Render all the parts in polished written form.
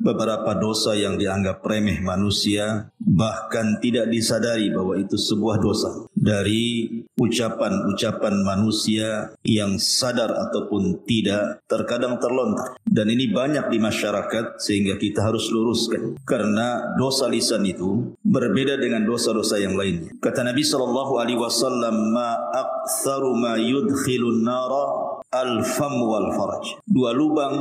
beberapa dosa yang dianggap remeh manusia, bahkan tidak disadari bahwa itu sebuah dosa. Dari ucapan-ucapan manusia yang sadar ataupun tidak, terkadang terlontar. Dan ini banyak di masyarakat sehingga kita harus luruskan. Karena dosa lisan itu berbeda dengan dosa-dosa yang lainnya. Kata Nabi SAW, ma aktsaru ma yudkhilun nara al-fam wal faraj. Dua lubang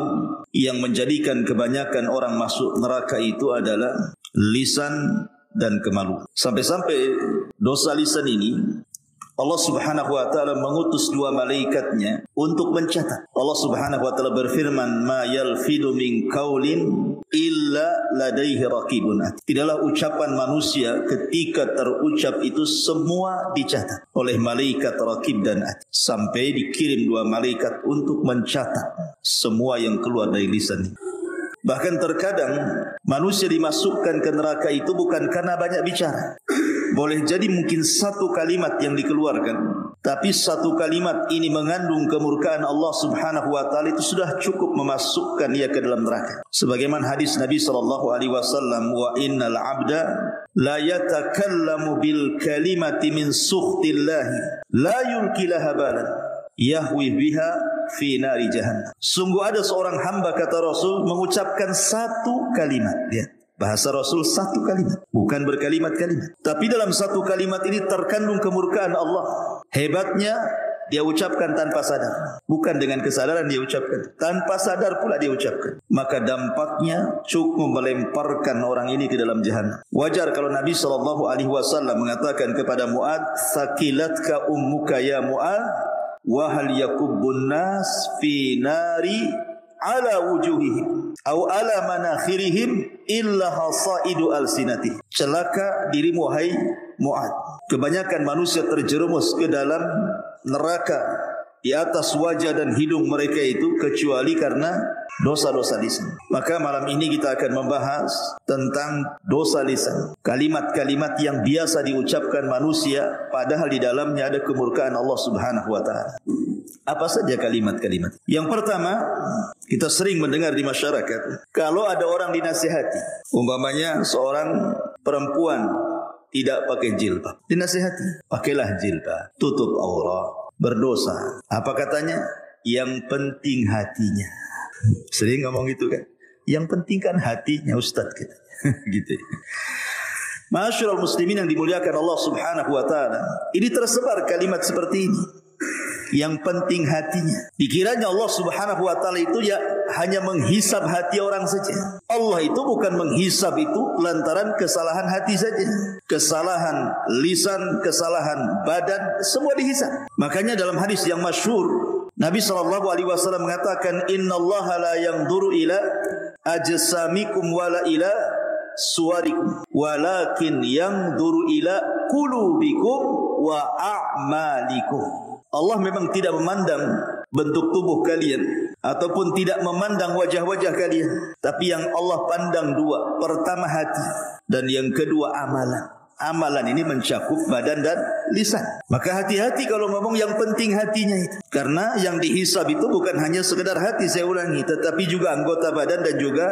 yang menjadikan kebanyakan orang masuk neraka itu adalah lisan dan kemaluan. Sampai-sampai dosa lisan ini Allah Subhanahu wa taala mengutus dua malaikatnya untuk mencatat. Allah Subhanahu wa taala berfirman, "Ma yalfidu min qaulin illa ladaihi raqibun atid." Tidaklah ucapan manusia ketika terucap itu semua dicatat oleh malaikat raqib dan atid. Sampai dikirim dua malaikat untuk mencatat semua yang keluar dari lisan. Bahkan terkadang manusia dimasukkan ke neraka itu bukan karena banyak bicara. Boleh jadi mungkin satu kalimat yang dikeluarkan, tapi satu kalimat ini mengandung kemurkaan Allah Subhanahu wa taala, itu sudah cukup memasukkan ia ke dalam neraka. Sebagaimana hadis Nabi SAW, wa innal abda la yatakallamu bil kalimati min sukhtillahi la yulki laha balan yahwi biha fi nari jahannam. Sungguh ada seorang hamba, kata Rasul, mengucapkan satu kalimat. Lihat, bahasa Rasul satu kalimat, bukan berkalimat-kalimat. Tapi dalam satu kalimat ini terkandung kemurkaan Allah. Hebatnya dia ucapkan tanpa sadar, bukan dengan kesadaran dia ucapkan, tanpa sadar pula dia ucapkan. Maka dampaknya cukup melemparkan orang ini ke dalam jahannam. Wajar kalau Nabi SAW mengatakan kepada Mu'adz, sakilatka ummuka ya Mu'adz, wa hal yakubbun nas fi nari ala wujuhihim au ala manakhirihim illa hasaidu alsinatih. Celaka dirimu hai Mu'adz, kebanyakan manusia terjerumus ke dalam neraka di atas wajah dan hidung mereka itu kecuali karena dosa-dosa lisan. Maka malam ini kita akan membahas tentang dosa lisan, kalimat-kalimat yang biasa diucapkan manusia padahal di dalamnya ada kemurkaan Allah Subhanahu wa taala. Apa saja kalimat-kalimat? Yang pertama, kita sering mendengar di masyarakat, kalau ada orang dinasihati, umpamanya seorang perempuan tidak pakai jilbab, dinasihati, pakailah jilbab, tutup aurat, berdosa. Apa katanya? Yang penting hatinya. Sering ngomong gitu kan? Yang penting kan hatinya Ustaz kita. Gitu. Ma'asyiral muslimin yang dimuliakan Allah Subhanahu wa taala, ini tersebar kalimat seperti ini. Yang penting hatinya. Dikiranya Allah Subhanahu wa taala itu ya hanya menghisab hati orang saja. Allah itu bukan menghisab itu lantaran kesalahan hati saja. Kesalahan lisan, kesalahan badan, semua dihisab. Makanya dalam hadis yang masyhur, Nabi SAW mengatakan, innallaha la yanzuru ila ajsamikum wala ila suwarikum walakin yanzuru ila qulubikum wa a'malikum. Allah memang tidak memandang bentuk tubuh kalian ataupun tidak memandang wajah-wajah kalian, tapi yang Allah pandang dua. Pertama hati, dan yang kedua amalan. Amalan ini mencakup badan dan lisan. Maka hati-hati kalau ngomong yang penting hatinya itu. Karena yang dihisab itu bukan hanya sekedar hati, saya ulangi, tetapi juga anggota badan dan juga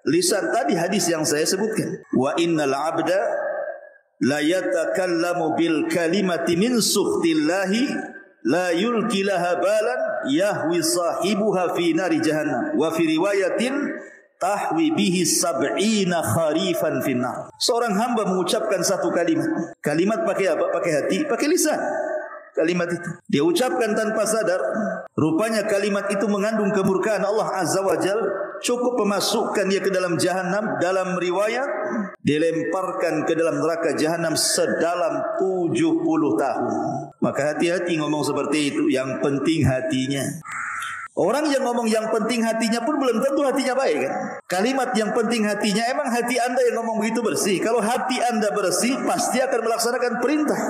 lisan. Tadi hadis yang saya sebutkan, wa innal abda la yatakallamu bil kalimati min sukhtillahi la yulki laha balan yahwi sahibuha fi nari jahannam wa fi riwayatin tahwi bihi sab'ina kharifan finnar. Seorang hamba mengucapkan satu kalimat. Kalimat pakai apa? Pakai hati, pakai lisan. Kalimat itu dia ucapkan tanpa sadar. Rupanya kalimat itu mengandung kemurkaan Allah Azza wa Jal, cukup memasukkan dia ke dalam jahannam. Dalam riwayat dilemparkan ke dalam neraka jahannam sedalam 70 tahun. Maka hati-hati ngomong seperti itu. Yang penting hatinya. Orang yang ngomong yang penting hatinya pun belum tentu hatinya baik kan? Kalimat yang penting hatinya, emang hati anda yang ngomong begitu bersih? Kalau hati anda bersih, pasti akan melaksanakan perintah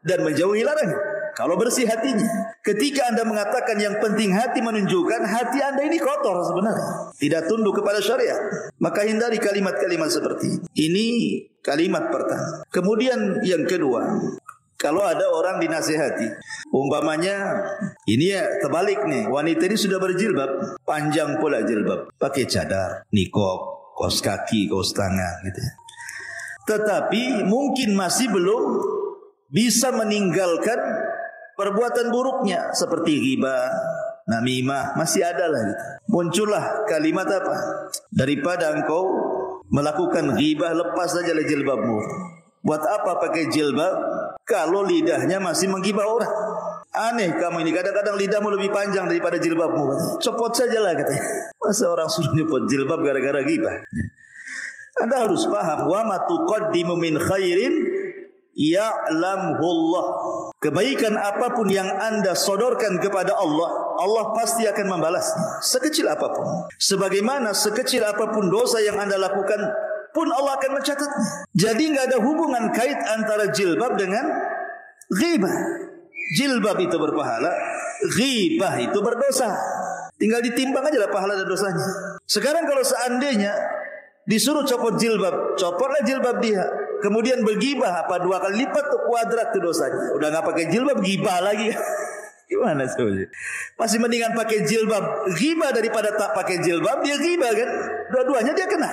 dan menjauhi larangan. Kalau bersih hatinya. Ketika anda mengatakan yang penting hati, menunjukkan hati anda ini kotor sebenarnya, tidak tunduk kepada syariat. Maka hindari kalimat-kalimat seperti ini. Ini kalimat pertama. Kemudian yang kedua, kalau ada orang dinasihati, umpamanya ini ya terbalik nih, wanita ini sudah berjilbab, panjang pula jilbab, pakai cadar, niqab, kaos kaki, kaos tangan gitu ya. Tetapi mungkin masih belum bisa meninggalkan perbuatan buruknya seperti ghibah, namimah, masih ada lah gitu. Muncullah kalimat apa? Daripada engkau melakukan ghibah, lepas saja jilbabmu. Buat apa pakai jilbab kalau lidahnya masih menggibah orang? Aneh kamu ini, kadang-kadang lidahmu lebih panjang daripada jilbabmu. Copot sajalah katanya. Masa orang suruh nyopot jilbab gara-gara ghibah? Anda harus paham, wa ma tuqaddimu min khairin ya'lamhu Allah. Kebaikan apapun yang Anda sodorkan kepada Allah, Allah pasti akan membalasnya, sekecil apapun. Sebagaimana sekecil apapun dosa yang Anda lakukan pun Allah akan mencatatnya. Jadi enggak ada hubungan kait antara jilbab dengan ghibah. Jilbab itu berpahala, ghibah itu berdosa. Tinggal ditimbang aja lah pahala dan dosanya. Sekarang kalau seandainya disuruh copot jilbab, copotlah jilbab dia. Kemudian bergibah, apa 2 kali lipat tuh kuadrat tuh dosanya. Udah nggak pakai jilbab, gibah lagi. Gimana sebenarnya? Masih mendingan pakai jilbab gibah daripada tak pakai jilbab, dia gibah kan? Dua-duanya dia kena.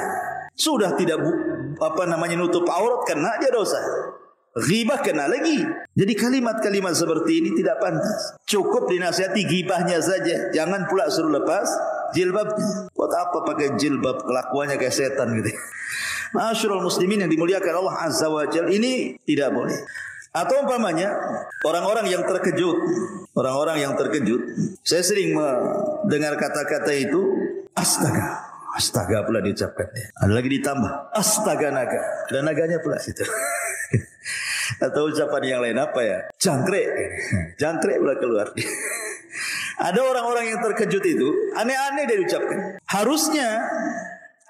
Sudah tidak nutup aurat, kena dia dosa. Ghibah kena lagi. Jadi kalimat-kalimat seperti ini tidak pantas. Cukup dinasihati ghibahnya saja. Jangan pula suruh lepas jilbabnya. Buat apa pakai jilbab? Kelakuannya kayak setan gitu. Ma'asyiral muslimin yang dimuliakan Allah Azza wa Jalla, ini tidak boleh. Atau umpamanya orang-orang yang terkejut. Orang-orang yang terkejut. Saya sering mendengar kata-kata itu, astaga. Astaga pula diucapkan. Ada lagi ditambah, astaga naga. Ada naganya pula situ. Atau ucapan yang lain apa ya? Jangkrik. Jangkrik pula keluar. Ada orang-orang yang terkejut itu aneh-aneh dia ucapkan. Harusnya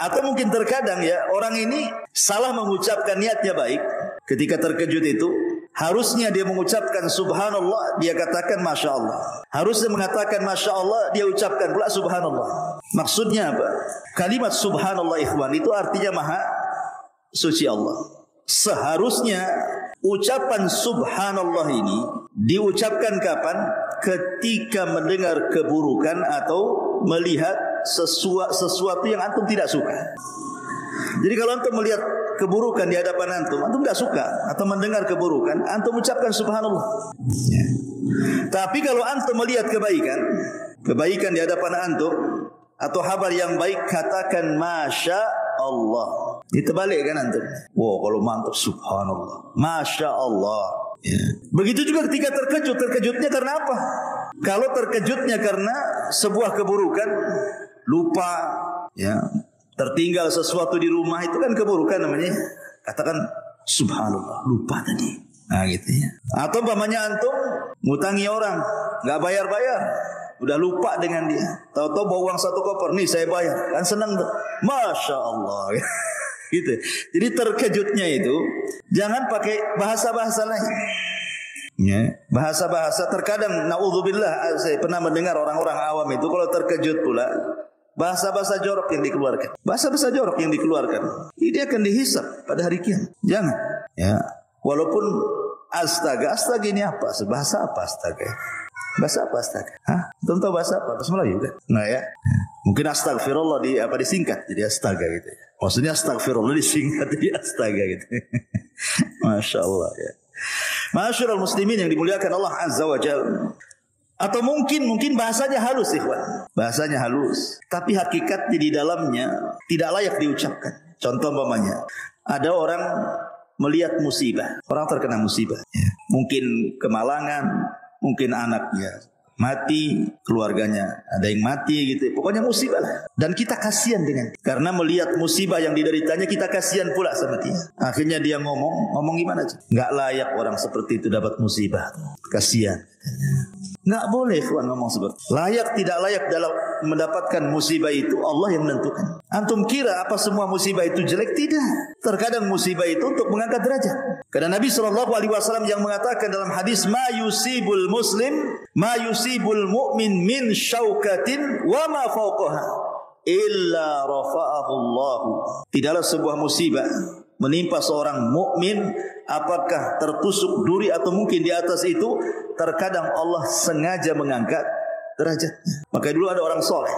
atau mungkin terkadang ya, orang ini salah mengucapkan niatnya baik. Ketika terkejut itu harusnya dia mengucapkan subhanallah, dia katakan masya Allah. Harusnya mengatakan masya Allah, dia ucapkan pula subhanallah. Maksudnya apa? Kalimat subhanallah ikhwan itu artinya maha suci Allah. Seharusnya ucapan subhanallah ini diucapkan kapan? Ketika mendengar keburukan atau melihat sesuatu yang antum tidak suka. Jadi kalau antum melihat keburukan di hadapan antum tidak suka atau mendengar keburukan, antum ucapkan subhanallah. Ya. Tapi kalau antum melihat kebaikan di hadapan antum atau kabar yang baik, katakan masya Allah. Ditebalik kan antum. Wow, kalau mantap subhanallah, masya Allah. Ya. Begitu juga ketika terkejutnya karena apa? Kalau terkejutnya karena sebuah keburukan, lupa, ya, tertinggal sesuatu di rumah, itu kan keburukan namanya. Katakan subhanallah, lupa tadi. Nah gitu ya. Atau umpamanya antum ngutangi orang, nggak bayar-bayar, udah lupa dengan dia. Tahu-tahu bawa uang 1 koper, nih saya bayar, kan senang tuh. Masya Allah. Gitu. Jadi terkejutnya itu jangan pakai bahasa-bahasa lain. Ya, bahasa-bahasa terkadang naudzubillah, saya pernah mendengar orang-orang awam itu kalau terkejut pula bahasa-bahasa jorok yang dikeluarkan. Bahasa-bahasa jorok yang dikeluarkan, ini akan dihisab pada hari kiamat. Jangan. Ya, walaupun astaga ini apa? Bahasa apa astaga? Bahasa apa astaga? Hah? Tentu bahasa apa? Bahasa Melayu kan? Nah ya. Mungkin astagfirullah disingkat jadi astaga gitu ya. Maksudnya astagfirullah disingkat jadi astaga gitu. Masya Allah ya. Ma'asyiral muslimin yang dimuliakan Allah Azza wa Jalla. Atau mungkin bahasanya halus ikhwan. Bahasanya halus, tapi hakikatnya di dalamnya tidak layak diucapkan. Contoh umpamanya, ada orang melihat musibah, orang terkena musibah. Ya. Mungkin kemalangan, mungkin anaknya mati, keluarganya ada yang mati gitu. Pokoknya musibah lah. Dan kita kasihan dengan dia. Karena melihat musibah yang dideritanya, kita kasihan pula sama dia. Akhirnya dia ngomong gimana? Nggak layak orang seperti itu dapat musibah. Kasihan. Nggak boleh kawan ngomong seperti itu. Layak tidak layak dalam mendapatkan musibah itu Allah yang menentukan. Antum kira apa semua musibah itu jelek? Tidak. Terkadang musibah itu untuk mengangkat derajat. Karena Nabi SAW yang mengatakan dalam hadis, ma yusibul mu'min min syaukatin wa ma fawqaha illa rafa'ahu Allah. Tidaklah sebuah musibah menimpa seorang mukmin, apakah tertusuk duri atau mungkin di atas itu, terkadang Allah sengaja mengangkat derajatnya. Maka dulu ada orang soleh.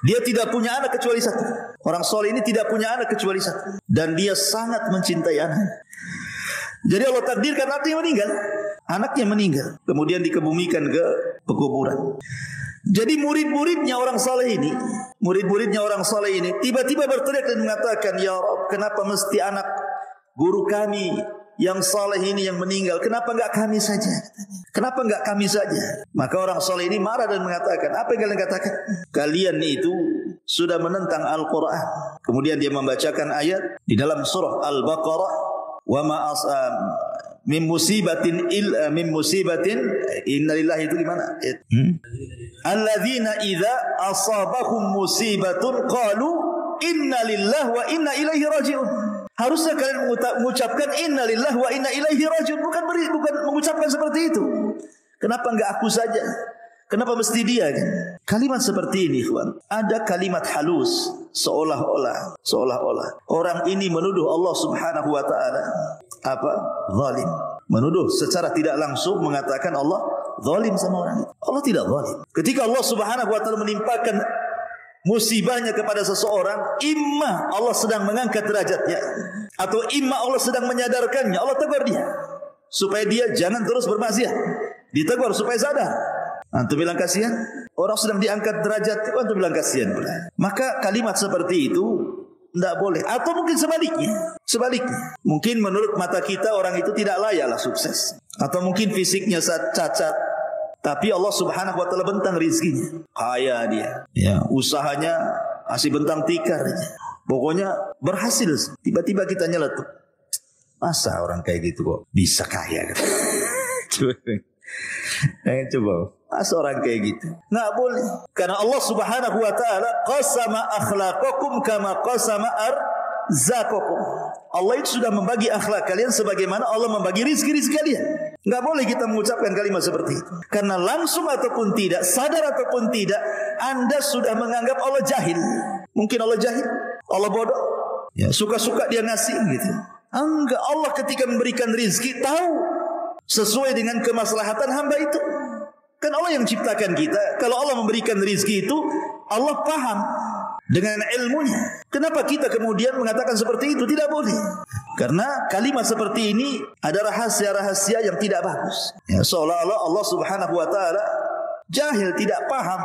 Dia tidak punya anak kecuali satu. Orang soleh ini tidak punya anak kecuali satu. Dan dia sangat mencintai anak. Jadi Allah takdirkan anaknya meninggal. Anaknya meninggal. Kemudian dikebumikan ke pekuburan. Jadi murid-muridnya orang saleh ini, tiba-tiba berteriak dan mengatakan, "Ya Rabb, kenapa mesti anak guru kami yang saleh ini yang meninggal? Kenapa enggak kami saja? Kenapa enggak kami saja?" Maka orang saleh ini marah dan mengatakan, "Apa yang kalian katakan? Kalian itu sudah menentang Al-Quran." Kemudian dia membacakan ayat di dalam surah Al-Baqarah, "Wa ma min musibatin inna lillahi" itu gimana? Alladzina idza asabahum musibatun qalu inna lillahi wa inna ilaihi raji'un. Harusnya kalian mengucapkan inna lillahi wa inna ilaihi raji'un, bukan mengucapkan seperti itu. Kenapa enggak aku saja? Kenapa mesti dia kan? Kalimat seperti ini, ikhwan, ada kalimat halus seolah-olah orang ini menuduh Allah Subhanahu wa taala apa? Zalim. Menuduh secara tidak langsung mengatakan Allah zalim sama orang itu. Allah tidak zalim. Ketika Allah Subhanahu wa taala menimpakan musibahnya kepada seseorang, imma Allah sedang mengangkat derajatnya atau imma Allah sedang menyadarkannya. Allah tegur dia supaya dia jangan terus bermaksiat. Ditegur supaya sadar. Antum bilang kasihan, orang sedang diangkat derajat, antum bilang kasihan pula. Maka kalimat seperti itu tidak boleh. Atau mungkin sebaliknya. Mungkin menurut mata kita orang itu tidak layaklah sukses. Atau mungkin fisiknya cacat, tapi Allah Subhanahu wa taala bentang rizkinya. Kaya dia. Ya, usahanya masih bentang tikar aja. Pokoknya berhasil. Tiba-tiba kita nyeletuk. Masa orang kayak gitu kok bisa kaya? Coba. Masa orang kayak gitu? Nggak boleh. Karena Allah Subhanahu wa taala qasama akhlaqakum kama qasama arzaqakum. Allah itu sudah membagi akhlak kalian sebagaimana Allah membagi rizki-rizki kalian. Nggak boleh kita mengucapkan kalimat seperti itu. Karena langsung ataupun tidak, sadar ataupun tidak, Anda sudah menganggap Allah jahil. Mungkin Allah jahil, Allah bodoh. Ya, suka-suka dia ngasih gitu. Enggak, Allah ketika memberikan rizki tahu sesuai dengan kemaslahatan hamba itu. Kan Allah yang ciptakan kita. Kalau Allah memberikan rizki itu, Allah paham dengan ilmunya. Kenapa kita kemudian mengatakan seperti itu? Tidak boleh. Karena kalimat seperti ini ada rahasia-rahasia yang tidak bagus. Ya, seolah-olah Allah Subhanahu wa taala jahil, tidak paham.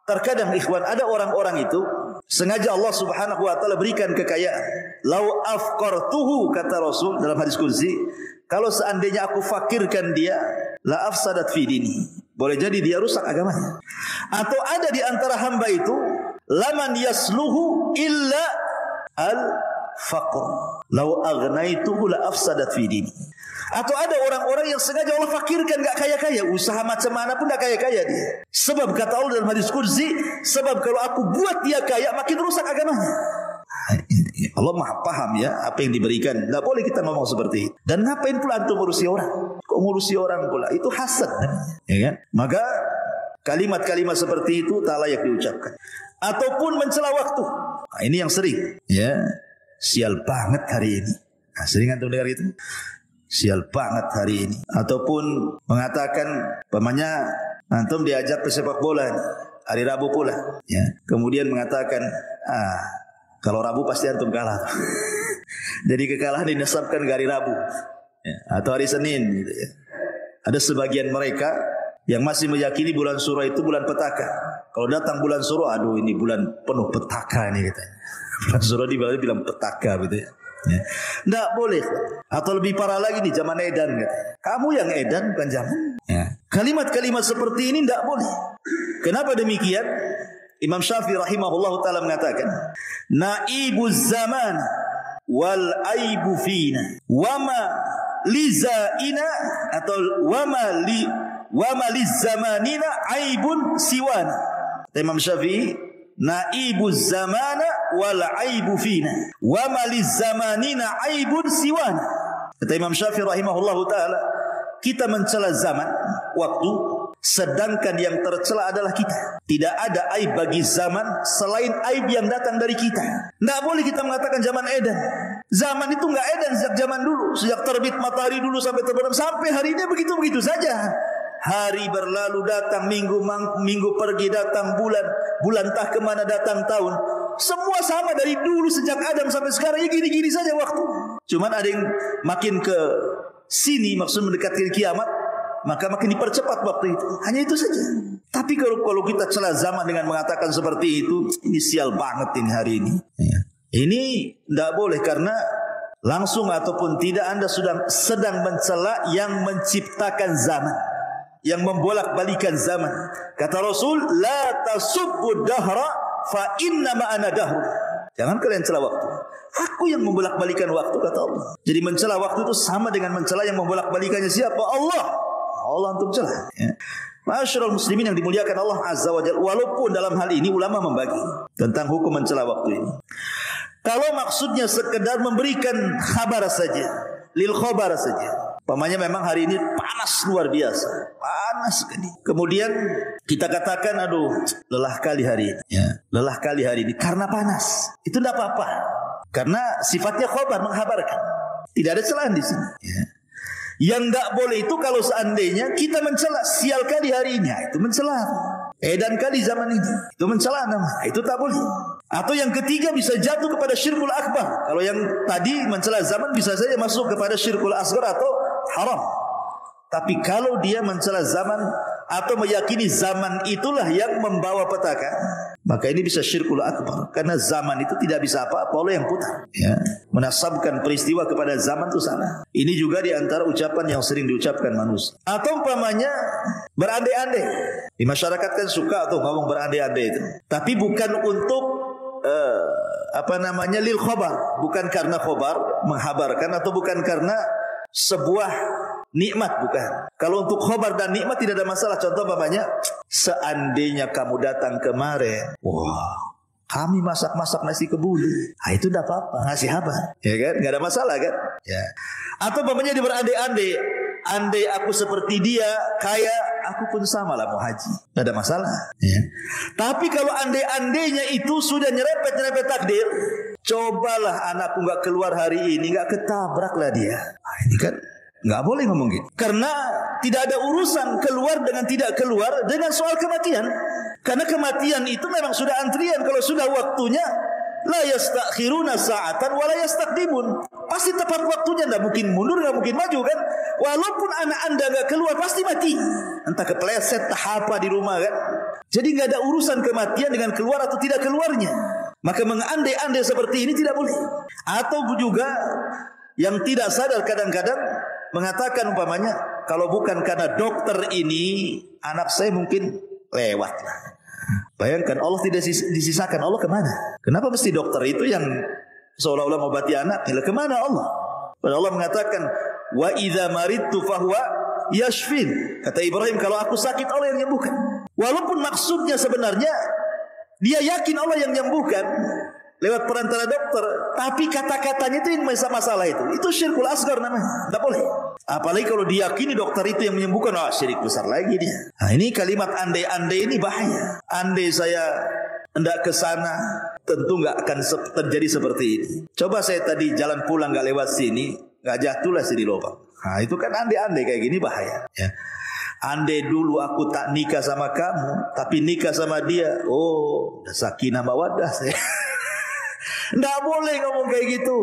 Terkadang ikhwan, ada orang-orang itu sengaja Allah Subhanahu wa taala berikan kekayaan. Lau afqartuhu, kata Rasul dalam hadis qudsi, kalau seandainya aku fakirkan dia, la afsadat fi dini. Boleh jadi dia rusak agamanya. Atau ada di antara hamba itu, laman yasluhu illa al-faqr. Lau agnaituhu la afsadat fi dini. Atau ada orang-orang yang sengaja Allah fakirkan, enggak kaya-kaya, usaha macam mana pun enggak kaya-kaya dia. Sebab kata Allah dalam hadis qudsi, sebab kalau aku buat dia kaya makin rusak agamanya. Allah maha paham ya apa yang diberikan. Tidak boleh kita ngomong seperti itu. Dan ngapain pula antum ngurusi orang? Kok ngurusi orang pula? Itu hasad, ya kan? Maka kalimat-kalimat seperti itu tak layak diucapkan. Ataupun mencela waktu. Nah, ini yang sering. Ya, sial banget hari ini. Nah, sering antum dengar itu? Sial banget hari ini. Ataupun mengatakan, pamannya antum diajak ke sepak bola nih, hari Rabu pula. Ya, kemudian mengatakan, kalau Rabu pasti antum kalah. Jadi kekalahan dinasabkan ke hari Rabu, ya, atau hari Senin gitu ya. Ada sebagian mereka yang masih meyakini bulan Suro itu bulan petaka. Kalau datang bulan Suro, aduh ini bulan penuh petaka ini katanya. Bulan Suro dibilang petaka gitu ya. Tidak boleh. Atau lebih parah lagi di zaman edan katanya. Kamu yang edan bukan zaman. Ya. Kalimat-kalimat seperti ini tidak boleh. Kenapa demikian? Imam Syafi'i rahimahullah ta'ala mengatakan, naibuz zaman wal aibu fina wama lizaina atau wama lizamanina aibun siwana. Imam Syafi'i, naibuz zamana wal aibu fina wama lizamanina aibun siwana. Kata Imam Syafi'i rahimahullah ta'ala, kita mencela zaman, waktu, sedangkan yang tercela adalah kita. Tidak ada aib bagi zaman selain aib yang datang dari kita. Tidak boleh kita mengatakan zaman edan. Zaman itu enggak edan sejak zaman dulu, sejak terbit matahari dulu sampai terbenam, sampai hari ini begitu-begitu saja. Hari berlalu datang, minggu pergi datang, bulan entah kemana datang tahun. Semua sama dari dulu sejak Adam sampai sekarang, ya gini-gini saja waktu. Cuman ada yang makin ke sini, maksud mendekati kiamat, maka makin dipercepat waktu itu. Hanya itu saja. Tapi kalau kita celah zaman dengan mengatakan seperti itu, ini sial banget ini hari ini. Ini tidak boleh, karena langsung ataupun tidak Anda sedang mencela yang menciptakan zaman, yang membolak-balikan zaman. Kata Rasul, la tasubbu dahra fa inna ma ana dahr. Jangan kalian cela waktu. Aku yang membolak-balikan waktu, kata Allah. Jadi mencela waktu itu sama dengan mencela yang membolak-balikannya siapa? Allah. Allah untuk celah. Ya. Ma'asyiral muslimin yang dimuliakan Allah Azza wa Jalla. Walaupun dalam hal ini ulama membagi tentang hukum mencela waktu ini. Kalau maksudnya sekedar memberikan kabar saja, lil khabar saja. Pamannya memang hari ini panas luar biasa, panas sekali. Kemudian kita katakan, aduh, lelah kali hari ini. Ya, lelah kali hari ini karena panas. Itu tidak apa-apa, karena sifatnya khabar, menghabarkan. Tidak ada celahan di sini. Ya. Yang tidak boleh itu kalau seandainya kita mencela, sial kali hari ini, itu mencela. Edan kali zaman ini, itu mencela nama, itu tak boleh. Atau yang ketiga bisa jatuh kepada syirkul akbar. Kalau yang tadi mencela zaman bisa saja masuk kepada syirkul asghar atau haram. Tapi kalau dia mencela zaman atau meyakini zaman itulah yang membawa petaka, maka ini bisa syirkul akbar. Karena zaman itu tidak bisa apa-apa oleh yang putar. Ya. Menasabkan peristiwa kepada zaman itu salah. Ini juga di antara ucapan yang sering diucapkan manusia. Atau umpamanya berandai-andai. Di masyarakat kan suka tuh ngomong berandai-andai itu. Tapi bukan untuk lil khobar, bukan karena khobar menghabarkan, atau bukan karena sebuah nikmat, bukan. Kalau untuk khobar dan nikmat tidak ada masalah. Contoh umpamanya, seandainya kamu datang kemarin, wah, kami masak-masak nasi kebuli. Nah, itu tidak apa-apa, ngasih kabar, ya kan? Nggak ada masalah kan? Ya. Atau umpamanya dia berandai-andai, andai aku seperti dia, kaya, aku pun sama lah mau haji. Tidak ada masalah. Ya. Tapi kalau andai-andainya itu sudah nyerepet takdir, cobalah anakku nggak keluar hari ini, nggak ketabraklah dia. Nah, ini kan nggak boleh ngomong gitu. Karena tidak ada urusan keluar dengan tidak keluar dengan soal kematian. Karena kematian itu memang sudah antrian. Kalau sudah waktunya, la yastakhiruna sa'atan wa la yastaqdimun. Pasti tepat waktunya, enggak mungkin mundur, enggak mungkin maju kan. Walaupun anak Anda enggak keluar pasti mati. Entah kepleset, apa di rumah kan. Jadi enggak ada urusan kematian dengan keluar atau tidak keluarnya. Maka mengandai-andai seperti ini tidak boleh. Atau juga yang tidak sadar kadang-kadang mengatakan umpamanya, kalau bukan karena dokter ini, anak saya mungkin lewat lah. Bayangkan Allah tidak disisakan. Allah kemana? Kenapa mesti dokter itu yang seolah-olah mengobati anak? Kemana Allah? Padahal Allah mengatakan, wa idza maridtu fahuwa yashfin. Kata Ibrahim, kalau aku sakit Allah yang menyembuhkan. Walaupun maksudnya sebenarnya dia yakin Allah yang menyembuhkan lewat perantara dokter, tapi kata-katanya itu yang masalah itu. Itu syirkul asghar namanya. Tidak boleh. Apalagi kalau diyakini dokter itu yang menyembuhkan, syirik besar lagi dia. Nah, ini kalimat andai-andai ini bahaya. Andai saya hendak ke sana, tentu nggak akan terjadi seperti ini. Coba saya tadi jalan pulang nggak lewat sini, nggak jatuhlah sini lubang. Nah, itu kan andai-andai kayak gini bahaya. Ya. Andai dulu aku tak nikah sama kamu, tapi nikah sama dia, udah sakinah mawaddah saya. Tidak boleh ngomong kayak gitu.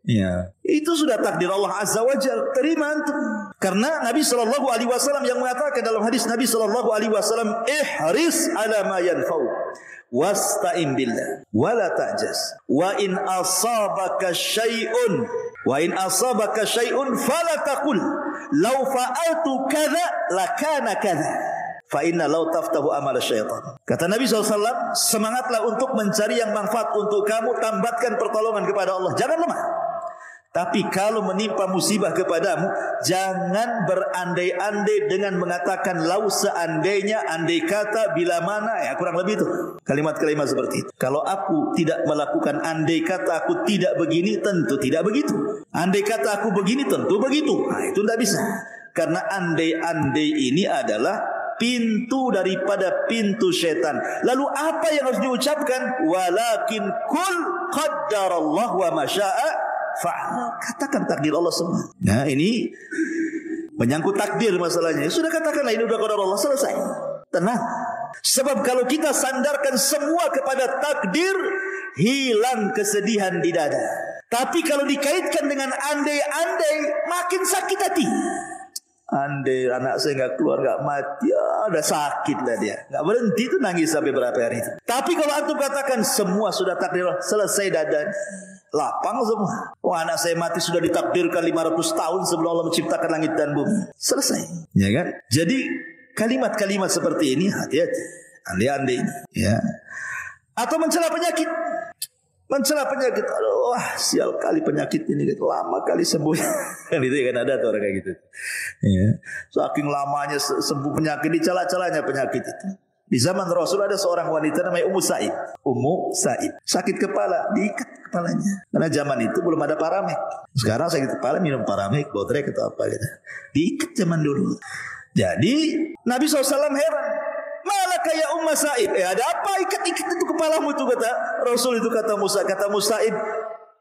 Ya. Itu sudah takdir Allah Azza wa Jalla. Terima antum. Karena Nabi SAW yang mengatakan dalam hadis Nabi SAW, ihris ala ma yanfa'u wasta'in billah wa la ta'jaz wa in asabaka syai'un fala taqul law fa'altu kadza lakana kadza fa inna law taftahu amal syaitan. Kata Nabi SAW, semangatlah untuk mencari yang manfaat untuk kamu, tambatkan pertolongan kepada Allah, jangan lemah. Tapi kalau menimpa musibah kepadamu, jangan berandai-andai dengan mengatakan lau seandainya, andai kata, bila mana, ya kurang lebih itu kalimat-kalimat seperti itu. Kalau aku tidak melakukan andai kata aku tidak begini, tentu tidak begitu. Andai kata aku begini, tentu begitu. Nah, itu tidak bisa. Karena andai-andai ini adalah pintu daripada pintu setan. Lalu apa yang harus diucapkan? Walakin kul qaddarallah wa ma syaa fa'al. Katakan takdir Allah semua. Nah, ini Menyangkut takdir masalahnya. Sudah katakanlah ini udah qadar Allah, selesai. Tenang. Sebab kalau kita sandarkan semua kepada takdir, hilang kesedihan di dada. Tapi kalau dikaitkan dengan andai-andai, makin sakit hati. Andai anak saya nggak keluar, nggak mati, ya udah sakit lah dia. Nggak berhenti itu nangis sampai berapa hari itu. Tapi kalau antum katakan semua sudah takdir, selesai dada, lapang semua. Oh, anak saya mati sudah ditakdirkan 500 tahun sebelum Allah menciptakan langit dan bumi. Selesai, ya kan? Jadi kalimat-kalimat seperti ini hati-hati. Andai-andai, ya. Atau mencela penyakit. Mencela penyakit, aduh, wah sial kali penyakit ini, gitu. Lama kali sembuh. Kan itu kan ada tuh orang kayak gitu. Ya. Saking lamanya sembuh penyakit, dicela-celanya penyakit itu. Di zaman Rasul ada seorang wanita namanya Ummu Sa'id. Ummu Sa'id sakit kepala, diikat kepalanya. Karena zaman itu belum ada Paramek. Sekarang sakit kepala minum Paramek, Botrek atau apa gitu. Diikat zaman dulu. Jadi Nabi SAW heran. Malah kayak Ummu Sa'id, ada apa ikat-ikat itu kepalamu itu, kata Rasul itu, kata Sa'id,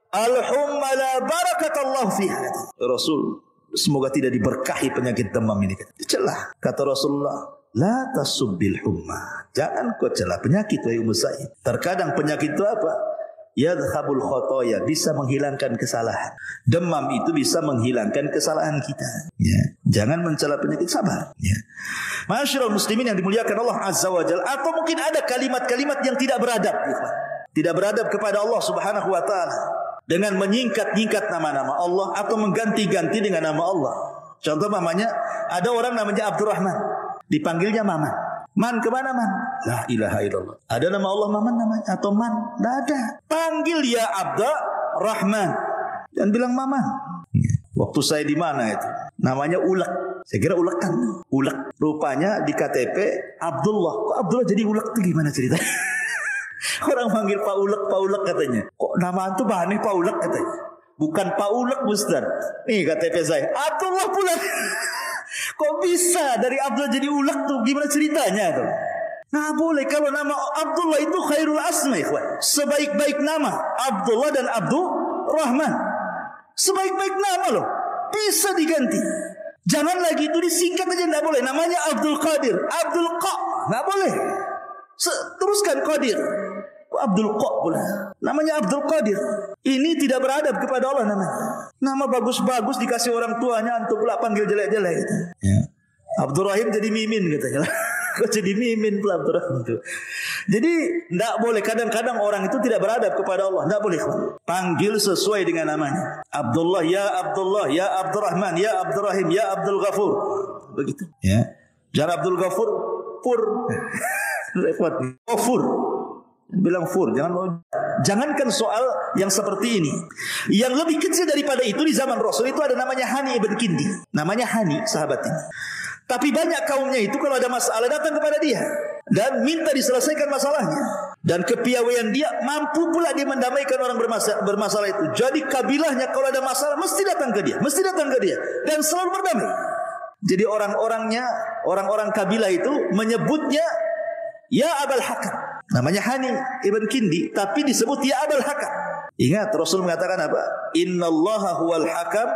al-humma la barakatallahu fiha. Rasul, semoga tidak diberkahi penyakit demam ini. Celah, kata Rasulullah, la tasubbil humma. Jangan kau celah penyakit, wahai Ummu Sa'id. Terkadang penyakit itu apa? Yadhabul khotoya, bisa menghilangkan kesalahan. Demam itu bisa menghilangkan kesalahan kita. Ya. Jangan mencela penyakit, sabar. Ya. Masyarul muslimin yang dimuliakan Allah Azza wa Jalla. Atau mungkin ada kalimat-kalimat yang tidak beradab. Tidak beradab kepada Allah Subhanahu wa ta'ala. Dengan menyingkat-nyingkat nama-nama Allah atau mengganti-ganti dengan nama Allah. Contoh namanya, ada orang namanya Abdurrahman. Dipanggilnya Maman. Man kemana man? La ilaha illallah. Ada nama Allah Maman namanya atau Man? Tidak ada. Panggil ya Abdurrahman dan bilang Maman. Waktu saya di mana itu? Namanya Ulek. Saya kira Ulek kan. Ulek. Rupanya di KTP Abdullah. Kok Abdullah jadi Ulek itu gimana ceritanya? Orang manggil Pak Ulek katanya. Kok nama itu bahannya Pak Ulek katanya? Bukan Pak Ulek Ustaz. Nih KTP saya Abdullah pula. Kok bisa dari Abdullah jadi Ulek tuh? Gimana ceritanya tuh? Nah boleh, kalau nama Abdullah itu khairul asma, ikhwan. Sebaik-baik nama Abdullah dan Abdurrahman. Sebaik-baik nama loh. Bisa diganti. Jangan lagi itu disingkat aja, enggak boleh. Namanya Abdul Qadir, Abdul Qa, enggak boleh. Teruskan Qadir. Abdul Qa pula. Namanya Abdul Qadir. Ini tidak beradab kepada Allah namanya. Nama bagus-bagus dikasih orang tuanya, antum pula panggil jelek-jelek gitu. Ya. Abdurrahim jadi Mimin katanya. Kok jadi Mimin pula Abdurrahim itu. Jadi tidak boleh. Kadang-kadang orang itu tidak beradab kepada Allah. Tidak boleh. Panggil sesuai dengan namanya. Abdullah, ya Abdullah, ya Abdurrahman, ya Abdurrahim, ya Abdul Ghafur. Begitu. Ya. Jangan Abdul Ghafur, Pur. Repot. Oh, Fur. Bilang Fur, jangankan soal yang seperti ini. Yang lebih kecil daripada itu di zaman Rasul itu ada namanya Hani ibn Kindi. Namanya Hani, sahabat ini. Tapi banyak kaumnya itu kalau ada masalah datang kepada dia dan minta diselesaikan masalahnya. Dan kepiawaian dia mampu pula dia mendamaikan orang bermasalah itu. Jadi kabilahnya kalau ada masalah mesti datang ke dia, dan selalu berdamai. Jadi orang-orang kabilah itu menyebutnya ya Abul Hakam. Namanya Hani ibn Kindi, tapi disebut ya Abul Hakam. Ingat Rasul mengatakan apa? Innallaha huwal hakam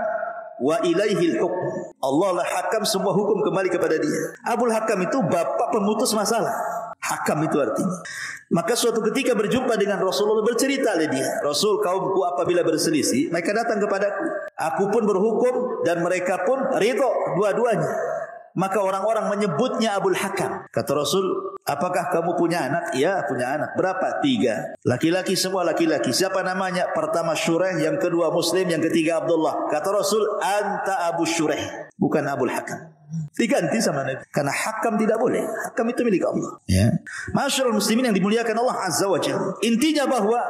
wa ilaihil hukm. Allah lah hakam, semua hukum kembali kepada dia. Abul Hakam itu bapak pemutus masalah. Hakam itu artinya. Maka suatu ketika berjumpa dengan Rasulullah, bercerita oleh dia, Rasul, kaumku apabila berselisih, mereka datang kepadaku. Aku pun berhukum dan mereka pun ridho dua-duanya. Maka orang-orang menyebutnya Abul Hakam. Kata Rasul, apakah kamu punya anak? Ya, punya anak. Berapa? 3. Laki-laki, semua laki-laki. Siapa namanya? Pertama Shureh, yang kedua Muslim, yang ketiga Abdullah. Kata Rasul, anta Abu Shureh, bukan Abul Hakam. Diganti sama Nabi. Karena hakam tidak boleh. Hakam itu milik Allah. Ya. Masyarul muslimin yang dimuliakan Allah Azza wa Jalla. Intinya bahwa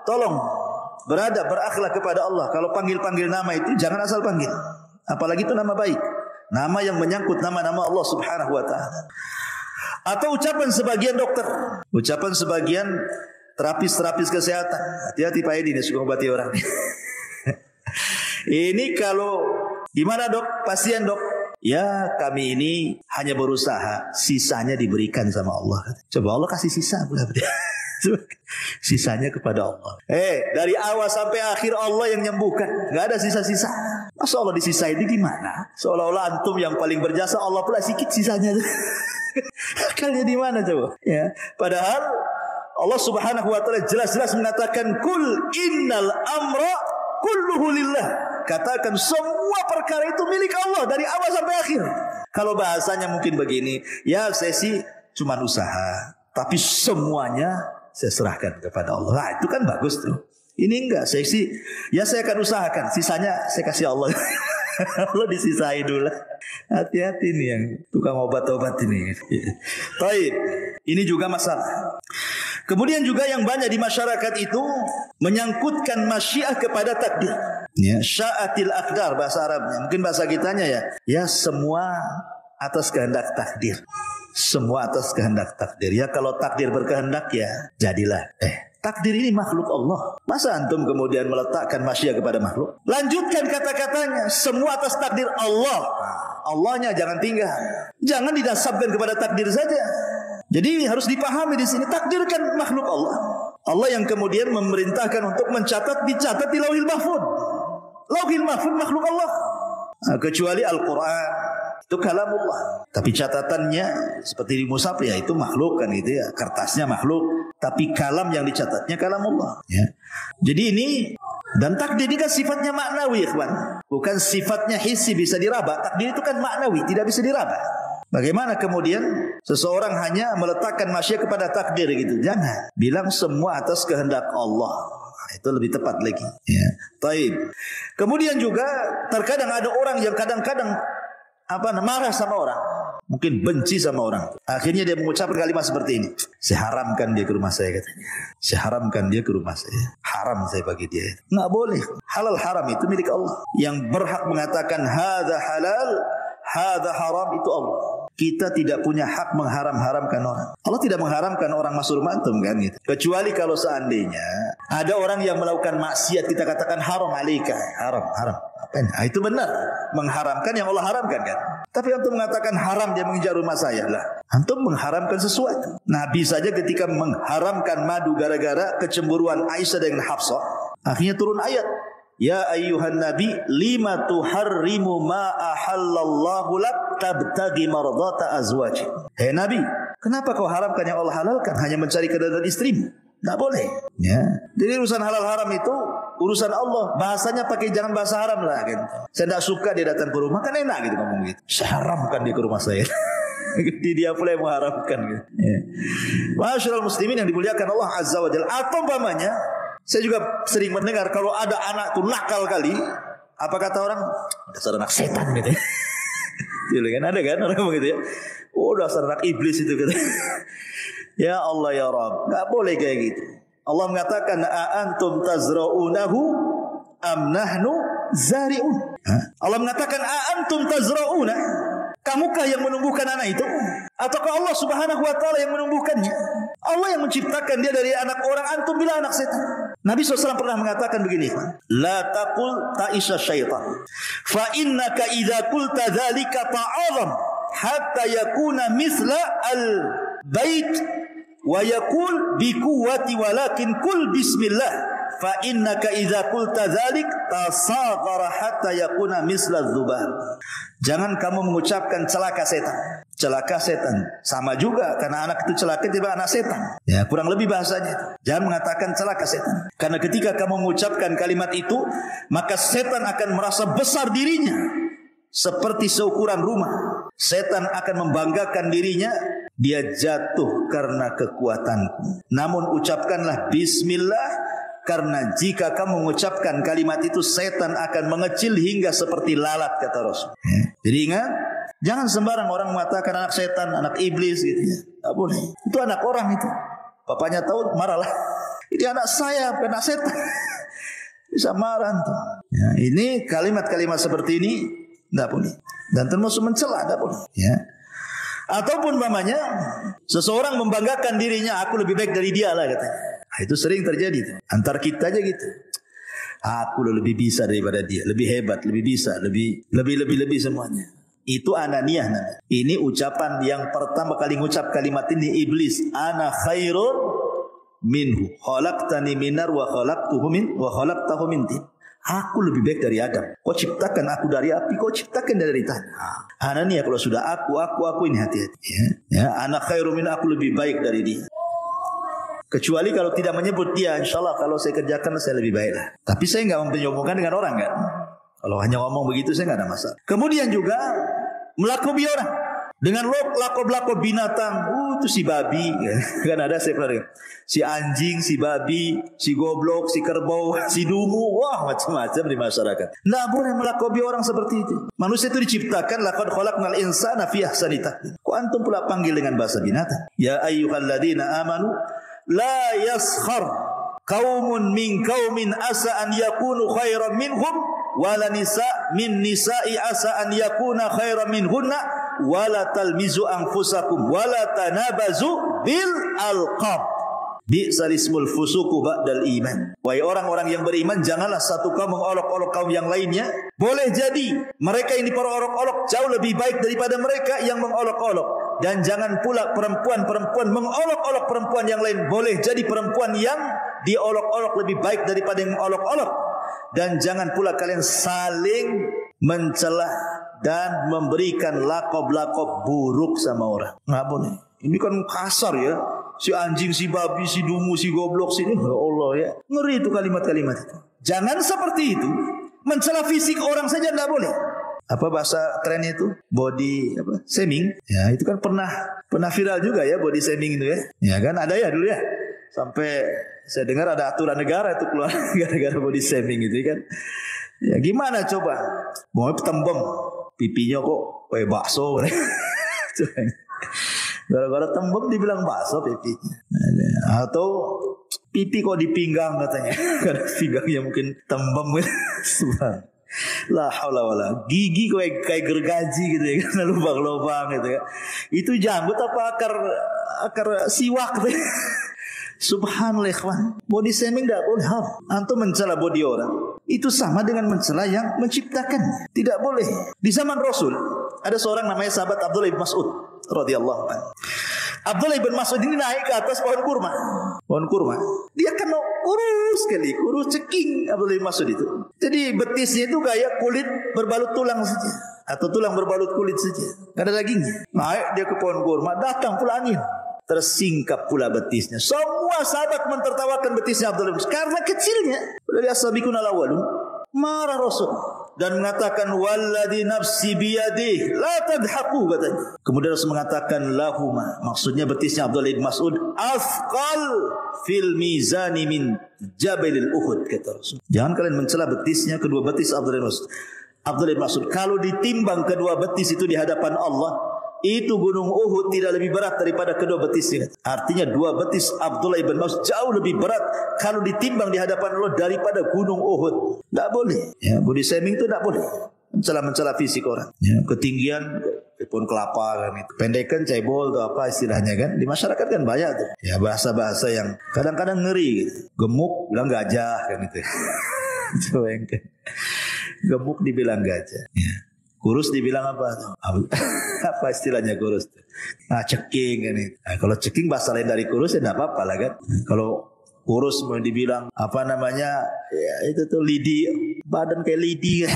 tolong beradab, berakhlak kepada Allah. Kalau panggil-panggil nama itu jangan asal panggil. Apalagi itu nama baik. Nama yang menyangkut nama-nama Allah Subhanahu wa ta'ala. Atau ucapan sebagian dokter, ucapan sebagian terapis kesehatan. Hati-hati Pak Edi, ini suka obati orang. Ini kalau gimana dok, pasien dok? Ya kami ini hanya berusaha, sisanya diberikan sama Allah. Coba Allah kasih sisa pula. Sisanya kepada Allah. Dari awal sampai akhir Allah yang nyembuhkan, nggak ada sisa-sisa. Masa Allah disisai itu gimana? Seolah-olah antum yang paling berjasa, Allah pula sikit sisanya. Akalnya di mana coba? Ya, padahal Allah Subhanahu wa taala jelas-jelas mengatakan kul innal amra kulluhu lillah. Katakan semua perkara itu milik Allah dari awal sampai akhir. Kalau bahasanya mungkin begini, ya saya sih cuma usaha, tapi semuanya saya serahkan kepada Allah. Nah, itu kan bagus tuh. Ini enggak, saya sih ya saya akan usahakan, sisanya saya kasih Allah. Allah disisai dulu. Hati-hati nih yang tukang obat-obat ini. Baik, ini juga masalah. Kemudian juga yang banyak di masyarakat itu menyangkutkan masyiah kepada takdir. Ya, sya'atil aqdar bahasa Arabnya. Mungkin bahasa kitanya ya. Ya semua atas kehendak takdir. Semua atas kehendak takdir. Ya kalau takdir berkehendak ya jadilah. Takdir ini makhluk Allah. Masa antum kemudian meletakkan masyiah kepada makhluk? Lanjutkan kata-katanya. Semua atas takdir Allah. Allahnya jangan tinggal. Jangan didasarkan kepada takdir saja. Jadi harus dipahami di sini takdir kan makhluk Allah. Allah yang kemudian memerintahkan untuk mencatat, dicatat di Lauhil Mahfuz. Lauhil Mahfuz makhluk Allah. Nah, kecuali Al-Quran itu kalamullah. Tapi catatannya seperti di mushaf ya itu makhluk kan gitu ya. Kertasnya makhluk. Tapi kalam yang dicatatnya kalamullah. Ya. Jadi ini dan takdir ini kan sifatnya maknawi, ikhwan. Bukan sifatnya hissi bisa diraba. Takdir itu kan maknawi, tidak bisa diraba. Bagaimana kemudian seseorang hanya meletakkan masyiah kepada takdir gitu? Jangan. Bilang semua atas kehendak Allah. Nah, itu lebih tepat lagi. Ya. Taib. Kemudian juga terkadang ada orang yang kadang-kadang marah sama orang. Mungkin benci sama orang. Akhirnya dia mengucapkan kalimat seperti ini. Saya haramkan dia ke rumah saya katanya. Saya haramkan dia ke rumah saya. Haram saya bagi dia. Nggak boleh. Halal haram itu milik Allah. Yang berhak mengatakan hadza halal, hadza haram itu Allah. Kita tidak punya hak mengharam-haramkan orang. Allah tidak mengharamkan orang masuk rumah antum kan gitu. Kecuali kalau seandainya ada orang yang melakukan maksiat kita katakan haram alaika. Haram. Nah, itu benar. Mengharamkan yang Allah haramkan kan. Tapi antum mengatakan haram dia menginjak rumah saya lah. Antum mengharamkan sesuatu. Nabi saja ketika mengharamkan madu gara-gara kecemburuan Aisyah dengan Hafsah, akhirnya turun ayat. Ya ayyuhan nabi lima tuharrimu ma ahallallahu lak tabtagi mardata azwajik. Hei nabi, kenapa kau haramkan yang Allah halalkan hanya mencari keridhaan istrimu? Tidak boleh. Ya. Jadi urusan halal haram itu urusan Allah. Bahasanya pakai jangan bahasa haram lah gitu. Saya tidak suka dia datang ke rumah kan enak gitu ngomong gitu. Saya haramkan dia ke rumah saya. Dia pula yang mengharamkan gitu. Ya. Masyaallah muslimin yang dimuliakan Allah Azza wa Jalla. Atau umpamanya saya juga sering mendengar kalau ada anak tuh nakal kali, apa kata orang? Dasar anak setan gitu ya. Jadi kan ada kan orang begitu ya. Oh dasar anak iblis itu gitu. Ya Allah ya Rabb, enggak boleh kayak gitu. Allah mengatakan a antum tazra'unahu am nahnu zari'un. Allah mengatakan a antum tazra'una. Kamukah yang menumbuhkan anak itu? Ataukah Allah Subhanahu wa taala yang menumbuhkannya? Allah yang menciptakan dia dari anak orang, antum bilang anak setan. Nabi SAW pernah mengatakan begini, la taqul ta'isha syaitan. Fa innaka idza qulta dzalika ta'azam hatta yakuna misla al-bait wa yaqul bi quwwati walakin kul bismillah. Fa innaka idza qulta dzalik tasaghara hatta yakuna misla dzubab. Jangan kamu mengucapkan celaka setan. Celaka setan sama juga karena anak itu celaka tiba anak setan. Ya, kurang lebih bahasanya. Jangan mengatakan celaka setan. Karena ketika kamu mengucapkan kalimat itu, maka setan akan merasa besar dirinya seperti seukuran rumah. Setan akan membanggakan dirinya, dia jatuh karena kekuatanku. Namun ucapkanlah bismillah. Karena jika kamu mengucapkan kalimat itu, setan akan mengecil hingga seperti lalat, kata Rasul. Jadi ingat, jangan sembarang orang mengatakan anak setan, anak iblis gitu ya. Tak boleh. Itu anak orang itu. Bapaknya tahu marahlah. Ini anak saya, bukan anak setan. Bisa marah tuh. Ya, ini kalimat-kalimat seperti ini tidak boleh. Dan termasuk mencela, tidak boleh. Ya. Ataupun mamanya seseorang membanggakan dirinya, aku lebih baik dari dia lah katanya. Nah, itu sering terjadi tuh. Antar kita aja gitu. Aku lebih bisa daripada dia, lebih hebat, lebih bisa, lebih semuanya. Itu ananiyah namanya. Ini ucapan yang pertama kali ngucap kalimat ini iblis. Ana khairun minhu. Khalaqtani minar wa khalaqtahu min tin. Aku lebih baik dari Adam. Kau ciptakan aku dari api, kau ciptakan dari tanah. Anak ni kalau sudah aku ini hati-hati. Ya, anak khairu min, aku lebih baik dari dia. Kecuali kalau tidak menyebut dia, insyaAllah kalau saya kerjakan saya lebih baik lah. Tapi saya enggak menyombongkan dengan orang kan. Kalau hanya ngomong begitu saya enggak ada masalah. Kemudian juga melakubi orang dengan lakob-lakob binatang. Itu si babi. Kan ada saya pernah dengar. Si anjing, si babi, si goblok, si kerbau, si dungu. Wah, macam-macam di masyarakat. Tidak boleh melakobi orang seperti itu. Manusia itu diciptakan laqad khalaqnal insana fi ahsani taqwim. Kok antum pula panggil dengan bahasa binatang? Ya ayyuhalladzina amanu la yaskhar qaumun min qaumin asa an yakunu khairan minhum wala nisa min nisa'i asa an yakuna khairan minhunna wala talmizu anfusakum wala tanabazu bil alqab. Bi'sal ismul fusuku ba'dal iman. Wahai orang-orang yang beriman, janganlah satu kaum mengolok-olok kaum yang lainnya. Boleh jadi mereka yang diperolok-olok jauh lebih baik daripada mereka yang mengolok-olok. Dan jangan pula perempuan-perempuan mengolok-olok perempuan yang lain. Boleh jadi perempuan yang diolok-olok lebih baik daripada yang mengolok-olok. Dan jangan pula kalian saling mencela dan memberikan lakob-lakob buruk sama orang. Nggak boleh. Ini kan kasar ya. Si anjing, si babi, si dungu, si goblok, si ini. Ya Allah ya. Ngeri itu kalimat-kalimat itu. Jangan seperti itu. Mencela fisik orang saja tidak boleh. Apa bahasa trennya itu? Body shaming. Ya, itu kan pernah viral juga ya body shaming itu ya. Ya kan ada ya dulu ya. Sampai saya dengar ada aturan negara itu keluar gara-gara body shaming itu kan. Ya gimana coba? Mau tembem pipinya kok kayak bakso. Gara-gara tembem dibilang bakso pipinya. Atau pipi kok di pinggang katanya. Karena pinggangnya mungkin tembem. Subhan. La haula wala. Gigi kayak gergaji gitu ya. Karena lubang-lubang gitu ya. Itu janggut apa akar siwak gitu ya. Subhanallah ikhwan. Body shaming tidak boleh. Antum mencela body orang, itu sama dengan mencela yang menciptakan. Tidak boleh. Di zaman Rasul ada seorang namanya sahabat Abdullah bin Mas'ud radhiyallahu anhu. Abdullah bin Mas'ud ini naik ke atas pohon kurma. Pohon kurma. Dia kan kurus sekali, kurus ceking Abdullah bin Mas'ud itu. Jadi betisnya itu kayak kulit berbalut tulang saja, atau tulang berbalut kulit saja. Tidak ada dagingnya. Naik dia ke pohon kurma, datang pula angin. Tersingkap pula betisnya. Semua sahabat mentertawakan betisnya Abdullah bin Mas'ud karena kecilnya. Dari as-sabiqun al-awwalun. Marah Rasul dan mengatakan walladzi nafsi biyadihi la tadhaku katanya. Kemudian Rasul mengatakan lahuma, maksudnya betisnya Abdullah bin Mas'ud afqal fil mizani min jabalil Uhud kata Rasul. Jangan kalian mencela betisnya, kedua betis Abdullah bin Mas'ud. Abdullah bin Mas'ud kalau ditimbang kedua betis itu di hadapan Allah, itu gunung Uhud tidak lebih berat daripada kedua betisnya. Artinya dua betis Abdullah bin Mas'ud jauh lebih berat kalau ditimbang di hadapan Allah daripada gunung Uhud. Tidak boleh. Ya, body shaming itu tidak boleh. Mencela fisik orang. Ya, ketinggian pohon kelapa kan itu. Pendekan cebol atau apa istilahnya kan. Di masyarakat kan banyak tuh. Ya bahasa-bahasa yang kadang-kadang ngeri gitu. Gemuk bilang gajah kan itu. Coba yang kan. Gemuk dibilang gajah. Ya. Kurus dibilang apa? Apa istilahnya kurus? Nah, ceking kan itu. Nah, kalau ceking bahasa lain dari kurus ya tidak apa-apa lah kan. Kalau kurus mau dibilang apa namanya? Ya itu tuh lidi, badan kayak lidi kan.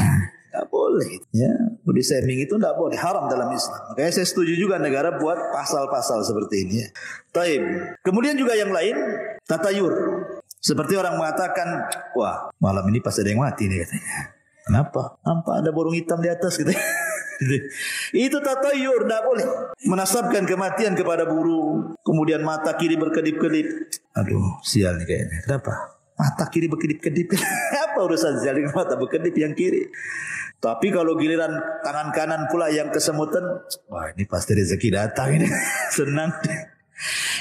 Tidak boleh. Ya, body shaming itu tidak boleh, haram dalam Islam. Makanya saya setuju juga negara buat pasal-pasal seperti ini. Ya. Taib. Kemudian juga yang lain, tatayur. Seperti orang mengatakan, wah malam ini pas ada yang mati nih katanya. Kenapa? Nampak ada burung hitam di atas gitu. Itu tatayur, tidak boleh. Menasabkan kematian kepada burung. Kemudian mata kiri berkedip-kedip. Aduh, sial nih kayaknya. Kenapa? Mata kiri berkedip-kedip. Apa urusan sial dengan mata berkedip yang kiri? Tapi kalau giliran tangan kanan pula yang kesemutan, wah ini pasti rezeki datang ini. Senang.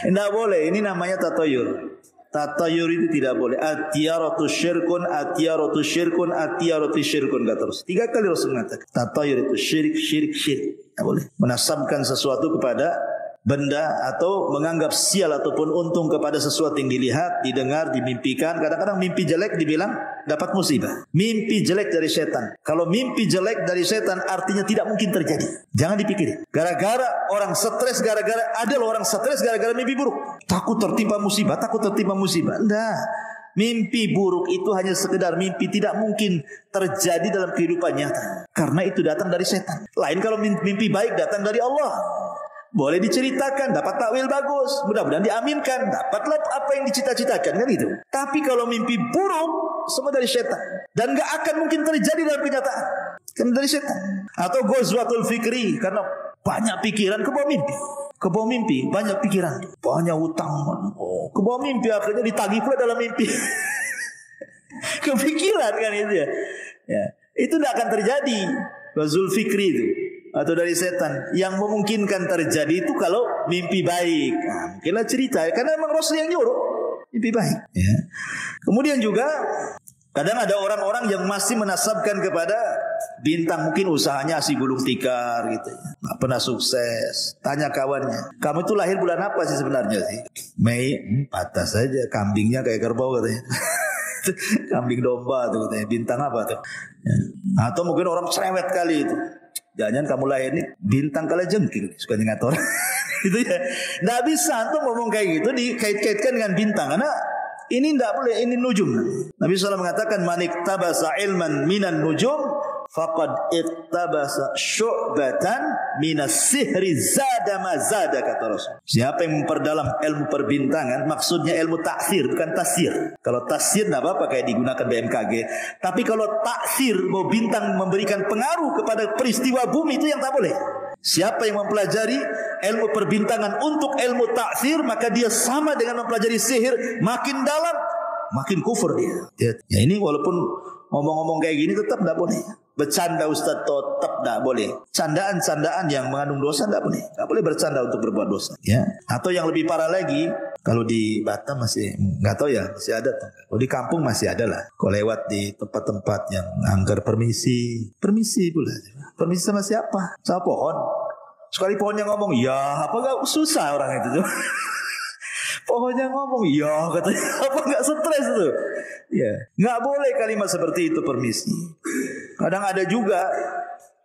Tidak boleh. Ini namanya tatayur. Tatayur itu tidak boleh. Atiyaratu syirkun, atiyaratu syirkun, atiyaratu syirkun kata Rasul. 3 kali Rasul mengatakan tatayur itu syirik. Tidak boleh menasabkan sesuatu kepada benda atau menganggap sial ataupun untung kepada sesuatu yang dilihat, didengar, dimimpikan. Kadang-kadang mimpi jelek dibilang dapat musibah. Mimpi jelek dari setan. Kalau mimpi jelek dari setan artinya tidak mungkin terjadi. Jangan dipikirin. Gara-gara orang stres, ada orang stres gara-gara mimpi buruk. Takut tertimpa musibah. Enggak. Mimpi buruk itu hanya sekedar mimpi, tidak mungkin terjadi dalam kehidupan nyata. Karena itu datang dari setan. Lain kalau mimpi baik datang dari Allah. Boleh diceritakan, dapat takwil bagus, mudah-mudahan diaminkan, dapatlah apa yang dicita-citakan, kan itu. Tapi kalau mimpi buruk, semua dari setan. Dan gak akan mungkin terjadi dalam kenyataan. Karena dari setan. Atau ghazwatul fikri, karena banyak pikiran kebawa mimpi. Kebawa mimpi, banyak pikiran, banyak hutang. Kebawa mimpi, akhirnya ditagih pula dalam mimpi. Kepikiran kan itu ya. Itu tidak akan terjadi. Ghazwatul fikri itu. Atau dari setan. Yang memungkinkan terjadi itu kalau mimpi baik. Nah, mungkinlah cerita. Karena memang Rasul yang nyuruh. Mimpi baik. Ya. Kemudian juga kadang ada orang-orang yang masih menasabkan kepada bintang. Mungkin usahanya si gulung tikar gitu. Nggak pernah sukses. Tanya kawannya, kamu itu lahir bulan apa sih sebenarnya sih? Mei. Patah saja. Kambingnya kayak kerbau katanya. Kambing domba tuh katanya. Bintang apa tuh? Ya. Atau mungkin orang cerewet kali itu. Jangan kamu lahir ini bintang kalajengking, suka ngatur. Itu ya. Nggak bisa tuh ngomong kayak gitu dikait-kaitkan dengan bintang, karena ini nggak boleh, ini nujum. Nabi SAW mengatakan man iktabasa ilman minan nujum faqad iktabasa syu'batan minas sihri zada ma zada, kata Rasul. Siapa yang memperdalam ilmu perbintangan, maksudnya ilmu taksir bukan tasir. Kalau tasir enggak apa-apa kayak digunakan BMKG, tapi kalau taksir mau bintang memberikan pengaruh kepada peristiwa bumi, itu yang tak boleh. Siapa yang mempelajari ilmu perbintangan untuk ilmu taksir, maka dia sama dengan mempelajari sihir, makin dalam makin kufur dia. Ya ini walaupun ngomong-ngomong kayak gini tetap tidak boleh. Bercanda Ustaz tetap tidak boleh. Candaan-candaan yang mengandung dosa tidak boleh. Tidak boleh bercanda untuk berbuat dosa. Ya. Atau yang lebih parah lagi, kalau di Batam masih nggak tahu ya, masih ada. Kalau di kampung masih ada lah. Kalau lewat di tempat-tempat yang angker permisi pula. Permisi sama siapa? Sama pohon. Sekali pohonnya ngomong, ya apa nggak susah orang itu. Pohonnya ngomong, ya katanya, apa nggak stres tuh? Ya, nggak boleh kalimat seperti itu, permisi. Kadang ada juga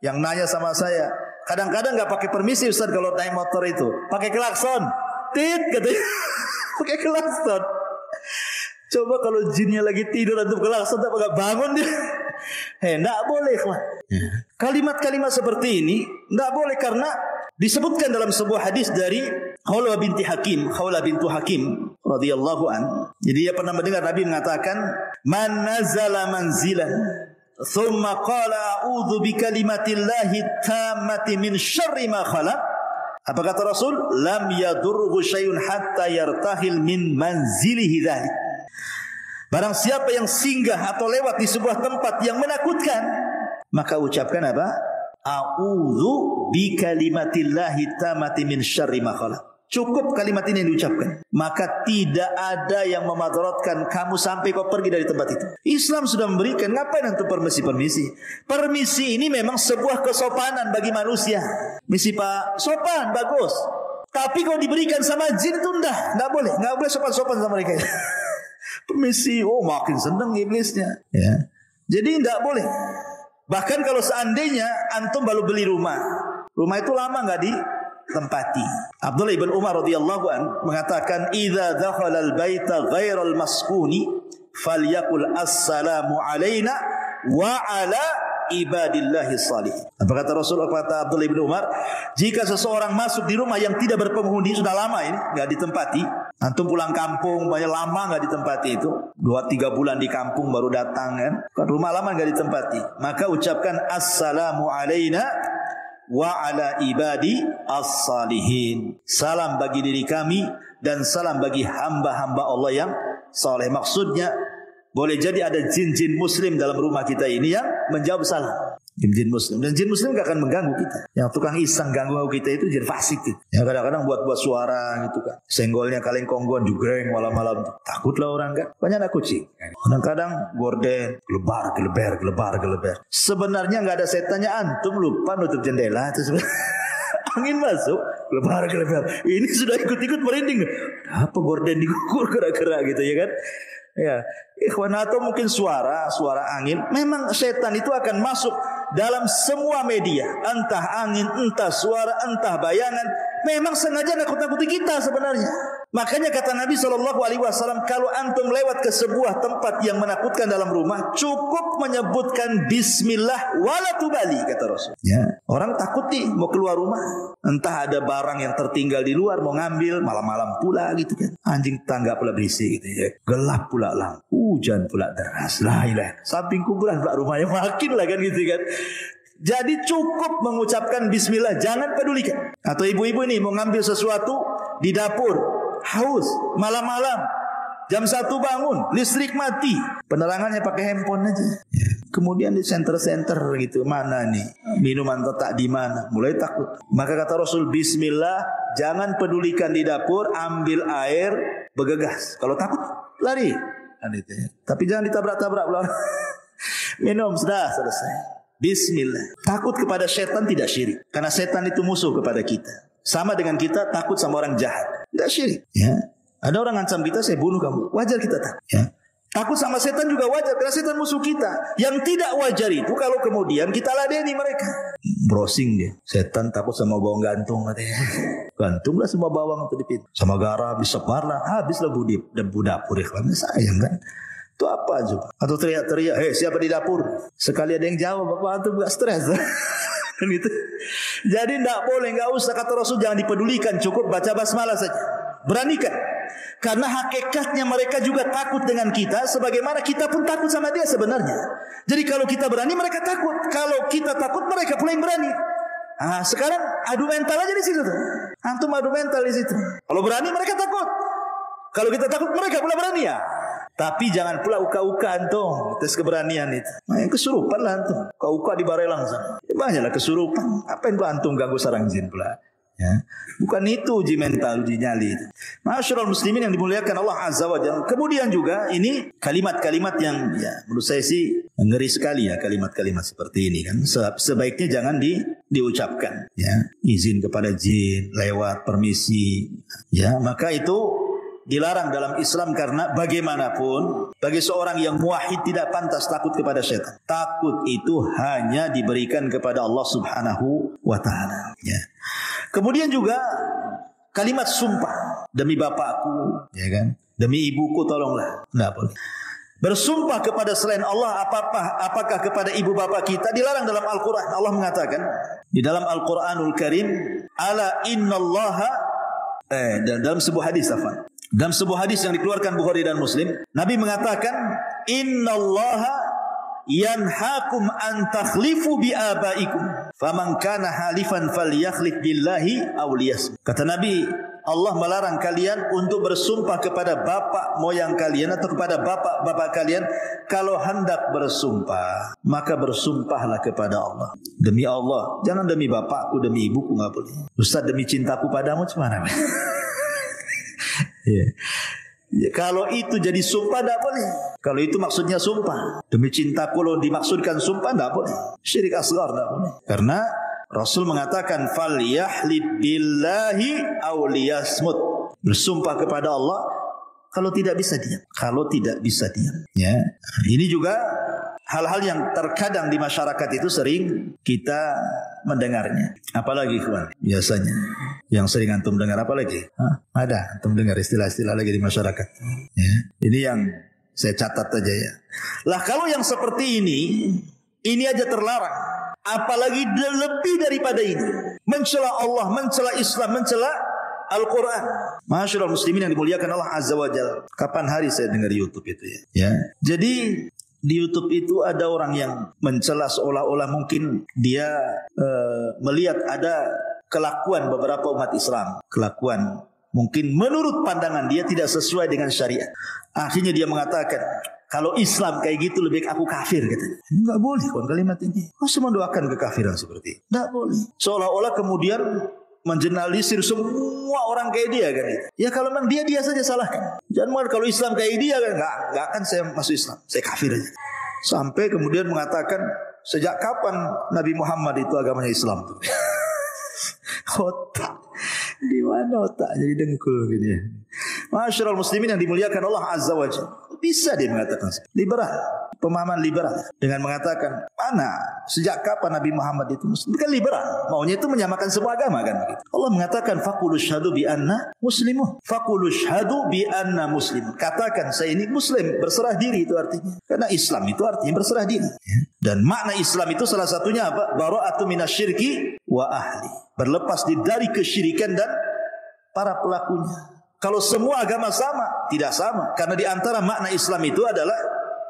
yang nanya sama saya, kadang-kadang nggak pakai permisi Ustaz kalau naik motor itu, pakai klakson, tit katanya, pakai klakson. Coba kalau jinnya lagi tidur atau klakson, apa nggak bangun dia? Nggak boleh, kawan. Kalimat-kalimat seperti ini nggak boleh karena disebutkan dalam sebuah hadis dari Khawlah binti Hakim radhiyallahu an. Jadi dia pernah mendengar Nabi mengatakan, "Man nazala manzilan, thumma qala a'udzu bikalimatillahi tammati min syarri ma khalaq." Apa kata Rasul? "Lam yadurhu syai'un hatta yartahil min manzilihi dzalik." Barang siapa yang singgah atau lewat di sebuah tempat yang menakutkan, maka ucapkan apa? A'udzu bikalimatillahi tammati min syarri ma khalaq. Cukup kalimat ini diucapkan, maka tidak ada yang memadaratkan kamu sampai kau pergi dari tempat itu. Islam sudah memberikan, ngapain untuk permisi? Permisi ini memang sebuah kesopanan bagi manusia. Misi Pak, sopan, bagus. Tapi kalau diberikan sama jin itu nggak boleh sopan-sopan sama mereka. Permisi, makin senang iblisnya. Ya. Jadi nggak boleh. Bahkan kalau seandainya antum baru beli rumah itu lama nggak ditempati. Abdullah ibn Umar radhiyallahu an mengatakan, "Idza dakhala al-baita ghairal maskuni falyaqul assalamu alaina wa ala ibadillahi salih." Apa kata Rasul, kata Abdullah ibn Umar, jika seseorang masuk di rumah yang tidak berpenghuni, sudah lama ini nggak ditempati, antum pulang kampung banyak lama nggak ditempati, itu 2-3 bulan di kampung baru datang kan rumah lama nggak ditempati, maka ucapkan assalamu alaina wa ala ibadi as-salihin. Salam bagi diri kami dan salam bagi hamba-hamba Allah yang saleh. Maksudnya boleh jadi ada jin-jin muslim dalam rumah kita ini yang menjawab salam. Jin muslim, dan jin muslim gak akan mengganggu kita. Yang tukang iseng ganggu kita itu jin fasik gitu. Ya kadang-kadang buat suara gitu kan. Senggolnya kaleng konggon jugreng malam-malam. Takutlah orang kan. Banyak anak kucing. Kadang-kadang gorden gelebar. Sebenarnya nggak ada setannya, antum lupa nutup jendela itu sebenarnya. Angin masuk, gelebar. Ini sudah ikut-ikut merinding. Apa gorden digugur gerak-gerak gitu ya kan? Ya, ikhwan, atau mungkin suara angin. Memang setan itu akan masuk dalam semua media, entah angin, entah suara, entah bayangan. Memang sengaja nakut-nakuti kita sebenarnya. Makanya kata Nabi SAW, kalau antum lewat ke sebuah tempat yang menakutkan dalam rumah, cukup menyebutkan Bismillah wala tubali, kata Rasul. Ya. Orang takut nih mau keluar rumah, entah ada barang yang tertinggal di luar mau ngambil, malam-malam pula gitu kan. Anjing tangga pula berisik gitu ya. Gelap pula lampu, hujan pula deras. Lah ilah, samping kuburan pula rumahnya makin lah kan gitu kan. Jadi cukup mengucapkan Bismillah, jangan pedulikan. Atau ibu-ibu ini mau ngambil sesuatu di dapur, haus, malam-malam, jam 1 bangun, listrik mati, penerangannya pakai handphone aja. Kemudian di center-center gitu, mana nih minuman letak di mana, mulai takut. Maka kata Rasul, Bismillah, jangan pedulikan di dapur, ambil air, bergegas. Kalau takut, lari. Tapi jangan ditabrak-tabrak. Minum, sudah selesai. Bismillah. Takut kepada setan tidak syirik, karena setan itu musuh kepada kita. Sama dengan kita takut sama orang jahat, tidak syirik. Ya, ada orang ancam kita, saya bunuh kamu, wajar kita takut. Ya, takut sama setan juga wajar, karena setan musuh kita. Yang tidak wajar itu kalau kemudian kita ladeni mereka. Browsing dia, setan takut sama bawang gantung katanya. Gantunglah semua bawang itu di pintu, sama garam disebarlah, habislah budip dan budapur. Ikhlasnya sayang kan. Itu apa coba? Atau teriak-teriak, hei siapa di dapur? Sekali ada yang jawab, bapak antum gak stres. Kan gitu. Jadi tidak boleh, nggak usah, kata Rasul, jangan dipedulikan, cukup baca basmalah saja. Beranikan, karena hakikatnya mereka juga takut dengan kita, sebagaimana kita pun takut sama dia sebenarnya. Jadi kalau kita berani, mereka takut. Kalau kita takut, mereka pula yang berani. Sekarang adu mental aja di situ tuh. Antum adu mental di situ. Kalau berani mereka takut. Kalau kita takut mereka pula berani ya. Tapi jangan pula uka-uka antum tes keberanian itu. Yang kesurupan lah antum. Uka-uka di Barelang sana. Banyaklah kesurupan. Apa yang antum ganggu sarang jin pula? Ya. Bukan itu uji mental, uji nyali itu. Masyarul muslimin yang dimuliakan Allah Azza wa Jalla. Kemudian juga ini kalimat-kalimat yang ya menurut saya sih ngeri sekali ya, kalimat-kalimat seperti ini kan. Sebaiknya jangan diucapkan ya. Izin kepada jin, lewat permisi ya, maka itu dilarang dalam Islam, karena bagaimanapun bagi seorang yang muwahhid tidak pantas takut kepada syaitan. Takut itu hanya diberikan kepada Allah Subhanahu wa taala ya. Kemudian juga kalimat sumpah, demi bapakku ya kan, demi ibuku tolonglah, enggak boleh. Bersumpah kepada selain Allah apakah kepada ibu bapak kita dilarang dalam Al-Qur'an. Allah mengatakan di dalam Al-Qur'anul Karim, ala innallaha dalam sebuah hadis dalam sebuah hadis yang dikeluarkan Bukhari dan Muslim, Nabi mengatakan, innallaha yanhaakum an takhlifu bi abaikum faman kana halifan falyakhlif billahi aw liyasmut. Kata Nabi, Allah melarang kalian untuk bersumpah kepada bapak moyang kalian atau kepada bapak-bapak kalian. Kalau hendak bersumpah, maka bersumpahlah kepada Allah. Demi Allah, jangan demi bapakku, demi ibuku, enggak boleh. Ustaz, demi cintaku padamu gimana? Ya, kalau itu jadi sumpah tidak boleh. Kalau itu maksudnya sumpah demi cintaku, kalau dimaksudkan sumpah tidak boleh. Syirik asghar tidak boleh. Karena Rasul mengatakan falyahlib billahi aw liyasmut. Bersumpah kepada Allah, kalau tidak bisa diam. Kalau tidak bisa diam. Ya, ini juga hal-hal yang terkadang di masyarakat itu sering kita mendengarnya. Apalagi kawan, biasanya yang sering antum dengar apalagi? Ada antum dengar istilah-istilah lagi di masyarakat. Ya, ini yang saya catat aja ya. Lah kalau yang seperti ini aja terlarang. Apalagi lebih daripada ini. Mencela Allah, mencela Islam, mencela Al-Quran. Masyarul muslimin yang dimuliakan Allah Azza wa Jalla. Kapan hari saya dengar YouTube itu ya. Ya. Jadi di YouTube itu ada orang yang mencela seolah-olah mungkin dia melihat ada kelakuan beberapa umat Islam. Kelakuan mungkin menurut pandangan dia tidak sesuai dengan syariat. Akhirnya dia mengatakan, kalau Islam kayak gitu lebih baik aku kafir katanya. Enggak boleh kawan kalimat ini. Masa mendoakan kekafiran seperti itu? Enggak boleh. Seolah-olah kemudian menjenalisir semua orang kayak dia kan. Ya kalau memang dia saja salahkan. Jangan kalau Islam kayak dia kan enggak akan saya masuk Islam. Saya kafir aja. Sampai kemudian mengatakan, sejak kapan Nabi Muhammad itu agamanya Islam tuh? Otak. Di mana otak jadi dengkul gini ya. Ma'asyiral muslimin yang dimuliakan Allah Azza wa Jalla. Bisa dia mengatakan liberal, pemahaman liberal dengan mengatakan mana sejak kapan Nabi Muhammad itu muslim? Kan liberal, maunya itu menyamakan semua agama kan begitu. Allah mengatakan faqulu syhadu bi anna muslimun. Faqulu syhadu bi anna muslimun. Katakan saya ini muslim, berserah diri itu artinya. Karena Islam itu artinya berserah diri. Dan makna Islam itu salah satunya apa? Bara'atu minasyirki wa ahli. Berlepas dari kesyirikan dan para pelakunya. Kalau semua agama sama, tidak sama. Karena di antara makna Islam itu adalah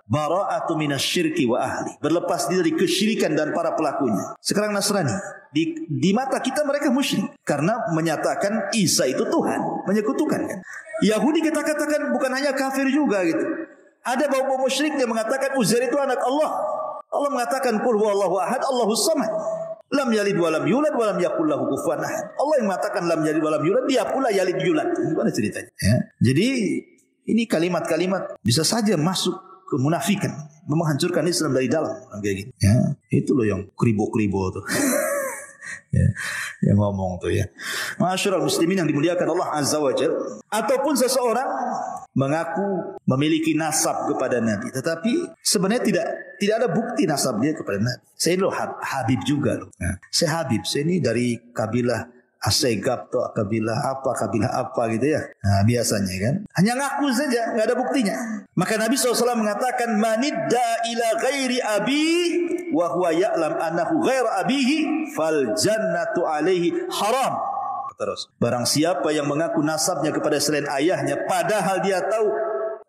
bara'atu minasyirki wa ahli. Berlepas diri dari kesyirikan dan para pelakunya. Sekarang Nasrani, di mata kita mereka musyrik karena menyatakan Isa itu Tuhan, menyekutukan kan. Yahudi kita katakan bukan hanya kafir juga gitu. Ada bau-bau musyrik yang mengatakan Uzair itu anak Allah. Allah mengatakan qul huwallahu ahad, Allahus samad. Lam yalid wa lam yulad wa lam yakul lahu kufuwan ahad. Allah yang mengatakan lam yalid wa lam yulad, dia pula yalid yulad. Gimana ceritanya? Ya. Jadi ini kalimat-kalimat bisa saja masuk ke munafikan, menghancurkan Islam dari dalam kayak gitu. Ya, itu loh yang kribo-kribo tuh. Ya, yang ngomong tuh ya. Ma'asyiral muslimin yang dimuliakan Allah Azza wa Jalla. Ataupun seseorang mengaku memiliki nasab kepada Nabi, tetapi sebenarnya tidak ada bukti nasab dia kepada Nabi. Saya loh Habib juga loh. Nah, saya Habib, saya ini dari kabilah Asegab atau kabilah apa gitu ya. Nah, biasanya kan hanya ngaku saja, nggak ada buktinya. Maka Nabi SAW mengatakan manidda ila ghairi abi wa huwa ya'lam annahu ghaira abihi fal jannatu alaihi haram. Terus barang siapa yang mengaku nasabnya kepada selain ayahnya padahal dia tahu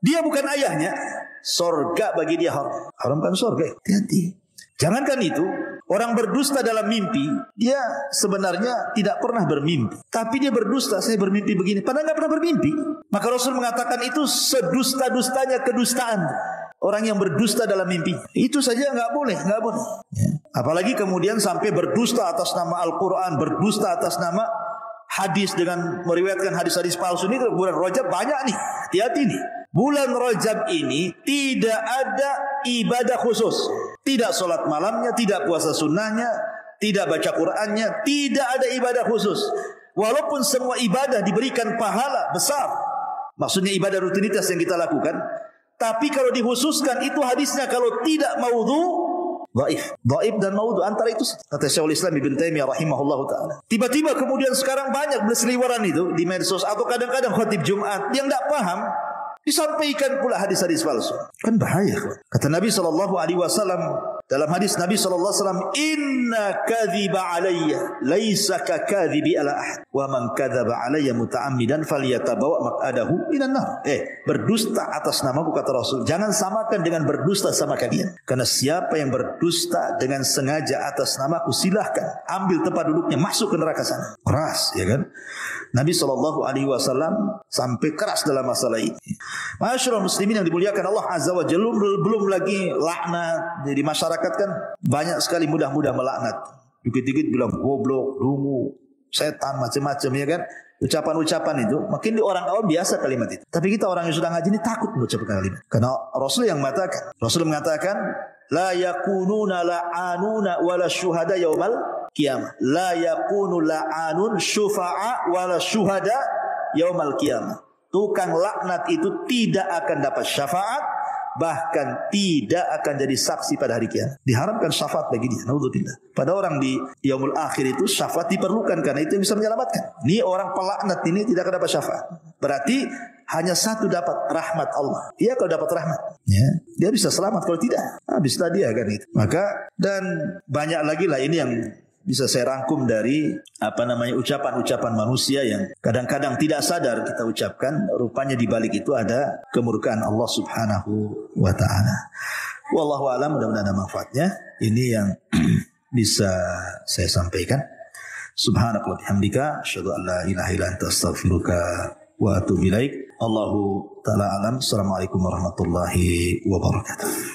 dia bukan ayahnya, surga bagi dia haram. Haram kan surga. Hati-hati. Jangankan itu, orang berdusta dalam mimpi, dia sebenarnya tidak pernah bermimpi. Tapi dia berdusta, saya bermimpi begini. Padahal nggak pernah bermimpi. Maka Rasul mengatakan itu sedusta-dustanya kedustaan. Orang yang berdusta dalam mimpi. Itu saja nggak boleh. Ya. Apalagi kemudian sampai berdusta atas nama Al-Quran, berdusta atas nama hadis dengan meriwayatkan hadis-hadis palsu. Ini bulan Rajab banyak nih. Hati-hati nih. Bulan Rajab ini tidak ada ibadah khusus. Tidak sholat malamnya, tidak puasa sunnahnya, tidak baca Qur'annya, tidak ada ibadah khusus. Walaupun semua ibadah diberikan pahala besar. Maksudnya ibadah rutinitas yang kita lakukan. Tapi kalau dikhususkan itu hadisnya kalau tidak maudhu, dhaif dan maudhu antara itu. Kata Syekhul Islam Ibn Taimiyah rahimahullahu taala. Tiba-tiba kemudian sekarang banyak berseliweran itu di medsos atau kadang-kadang khatib Jumat yang tidak paham disampaikan pula hadis-hadis palsu. Kan bahaya. Kata Nabi SAW dalam hadis Nabi SAW, inna kadhiba alayya laisa ka kadhibi ala ahad wa man kadzaba alayya muta'ammidan falyatabawa maq'adahu minan nar. Berdusta atas namaku kata Rasul, jangan samakan dengan berdusta sama kalian. Karena siapa yang berdusta dengan sengaja atas namaku, silahkan ambil tempat duduknya, masuk ke neraka sana. Keras, ya kan? Nabi SAW sampai keras dalam masalah ini. Ma'asyiral muslimin yang dimuliakan Allah Azza wa Jalla, belum lagi laknat. Jadi masyarakat kan banyak sekali mudah-mudah melaknat. Dikit-dikit bilang goblok, dungu, setan, macam-macam ya kan. Ucapan-ucapan itu makin di orang awam biasa kalimat itu. Tapi kita orang yang sudah ngaji ini takut mengucapkan kalimat. Karena Rasul mengatakan la yakununa la'anuna wala syuhada yaumal qiyamah. La yakunu la'anun syufa'a wala syuhada yaumal qiyamah. Tukang laknat itu tidak akan dapat syafaat, bahkan tidak akan jadi saksi pada hari kiamat. Diharamkan syafaat bagi dia. Naudzubillah. Pada orang di yaumul akhir itu syafaat diperlukan karena itu yang bisa menyelamatkan. Ini orang pelaknat ini tidak akan dapat syafaat. Berarti hanya satu dapat rahmat Allah. Dia kalau dapat rahmat, ya, dia bisa selamat. Kalau tidak, habislah dia kan itu. Maka dan banyak lagi lah ini yang bisa saya rangkum dari ucapan-ucapan manusia yang kadang-kadang tidak sadar kita ucapkan. Rupanya di balik itu ada kemurkaan Allah Subhanahu wa taala. Wallahu a'lam, mudah-mudahan ada manfaatnya. Ini yang bisa saya sampaikan. Subhanakallahumma bihamdika asyhadu an la ilaha illa anta astaghfiruka wa atubu ilaik. Allahu taala alam. Assalamualaikum warahmatullahi wabarakatuh.